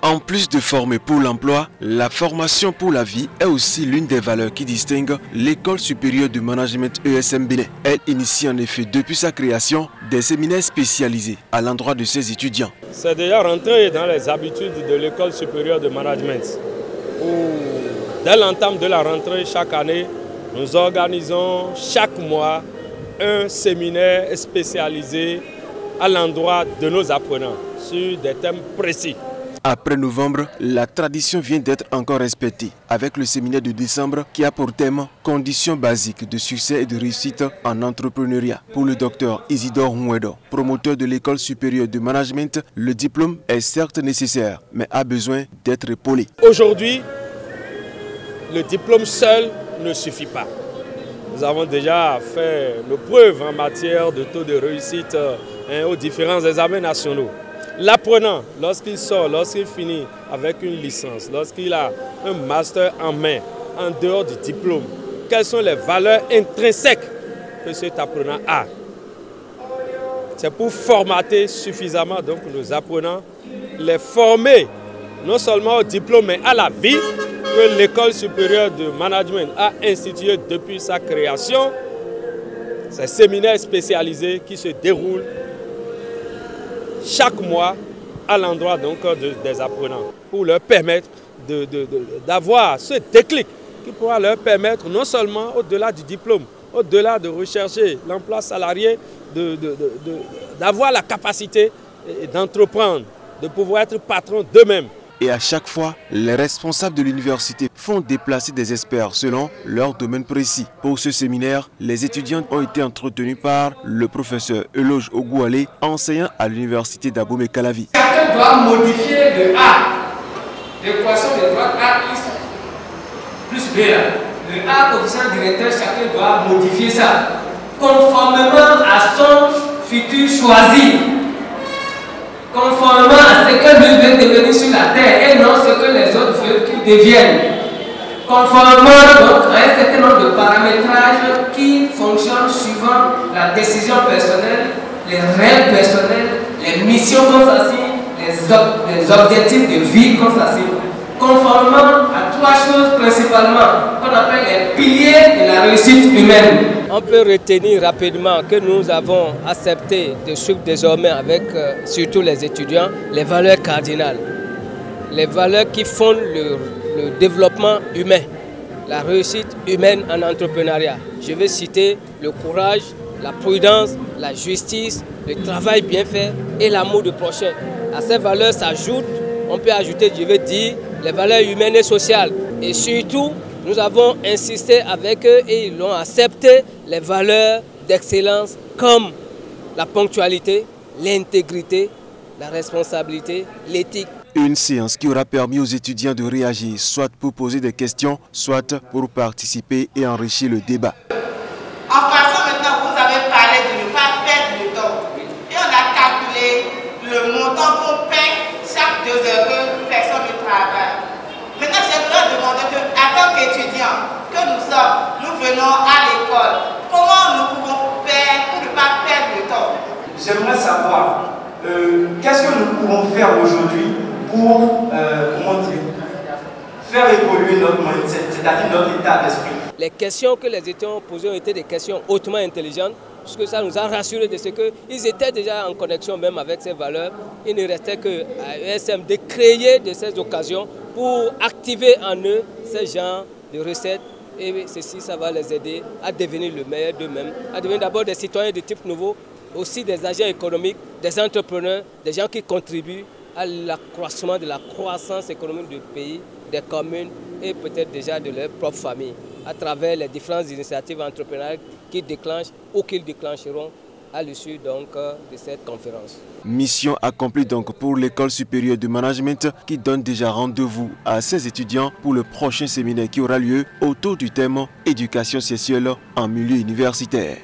En plus de former pour l'emploi, la formation pour la vie est aussi l'une des valeurs qui distingue l'École supérieure de management ESM Bénin. Elle initie en effet depuis sa création des séminaires spécialisés à l'endroit de ses étudiants. C'est déjà rentré dans les habitudes de l'École supérieure de management. Dès l'entame de la rentrée chaque année, nous organisons chaque mois un séminaire spécialisé à l'endroit de nos apprenants sur des thèmes précis. Après novembre, la tradition vient d'être encore respectée avec le séminaire de décembre qui a pour thème « Conditions basiques de succès et de réussite en entrepreneuriat ». Pour le docteur Isidore Mouedo, promoteur de l'École supérieure de management, le diplôme est certes nécessaire, mais a besoin d'être épaulé. Aujourd'hui, le diplôme seul ne suffit pas. Nous avons déjà fait nos preuves en matière de taux de réussite aux différents examens nationaux. L'apprenant, lorsqu'il sort, lorsqu'il finit avec une licence, lorsqu'il a un master en main, en dehors du diplôme, quelles sont les valeurs intrinsèques que cet apprenant a? C'est pour formater suffisamment donc, nos apprenants, les former non seulement au diplôme mais à la vie que l'École supérieure de management a institué depuis sa création. Ces séminaires spécialisés qui se déroulent chaque mois à l'endroit des apprenants pour leur permettre d'avoir ce déclic qui pourra leur permettre non seulement au-delà du diplôme, au-delà de rechercher l'emploi salarié, d'avoir la capacité d'entreprendre, de pouvoir être patron d'eux-mêmes. Et à chaque fois, les responsables de l'université font déplacer des experts selon leur domaine précis. Pour ce séminaire, les étudiants ont été entretenus par le professeur Eloge Ogoualé, enseignant à l'université d'Abomey Calavi. Chacun doit modifier le A, l'équation de droite A plus B. Le A coefficient directeur, chacun doit modifier ça conformément à son futur choisi. Conformément à ce que lui veut devenir sur la terre et non ce que les autres veulent qu'il devienne. Conformément donc à un certain nombre de paramétrages qui fonctionnent suivant la décision personnelle, les règles personnelles, les missions qu'on s'assigne, les objectifs de vie qu'on s'assigne. Conformément à trois choses principalement qu'on appelle les piliers de la réussite humaine. On peut retenir rapidement que nous avons accepté de suivre désormais avec surtout les étudiants les valeurs cardinales. Les valeurs qui fondent le développement humain, la réussite humaine en entrepreneuriat. Je vais citer le courage, la prudence, la justice, le travail bien fait et l'amour du prochain. À ces valeurs s'ajoutent, on peut ajouter, je vais dire, les valeurs humaines et sociales. Et surtout, nous avons insisté avec eux et ils ont accepté les valeurs d'excellence comme la ponctualité, l'intégrité, la responsabilité, l'éthique. Une séance qui aura permis aux étudiants de réagir, soit pour poser des questions, soit pour participer et enrichir le débat. En passant maintenant, vous avez parlé de ne pas perdre le temps. Et on a calculé le montant qu'on paie chaque 2 heures que personne ne travaille. Maintenant, j'aimerais demander que, en tant qu'étudiants que nous sommes, nous venons à l'école, comment nous pouvons faire pour ne pas perdre le temps? J'aimerais savoir qu'est-ce que nous pouvons faire aujourd'hui pour faire évoluer notre mindset, c'est-à-dire notre état d'esprit. Les questions que les étudiants ont posées ont été des questions hautement intelligentes, puisque ça nous a rassuré de ce qu'ils étaient déjà en connexion même avec ces valeurs. Il ne restait qu'à ESM de créer de ces occasions pour activer en eux ces genres de recettes. Et ceci, ça va les aider à devenir le meilleur d'eux-mêmes, à devenir d'abord des citoyens de type nouveau, aussi des agents économiques, des entrepreneurs, des gens qui contribuent à l'accroissement de la croissance économique du pays, des communes et peut-être déjà de leur propre famille, à travers les différentes initiatives entrepreneuriales qui déclenchent ou qu'ils déclencheront à l'issue de cette conférence. Mission accomplie donc pour l'École supérieure de management qui donne déjà rendez-vous à ses étudiants pour le prochain séminaire qui aura lieu autour du thème éducation sexuelle en milieu universitaire.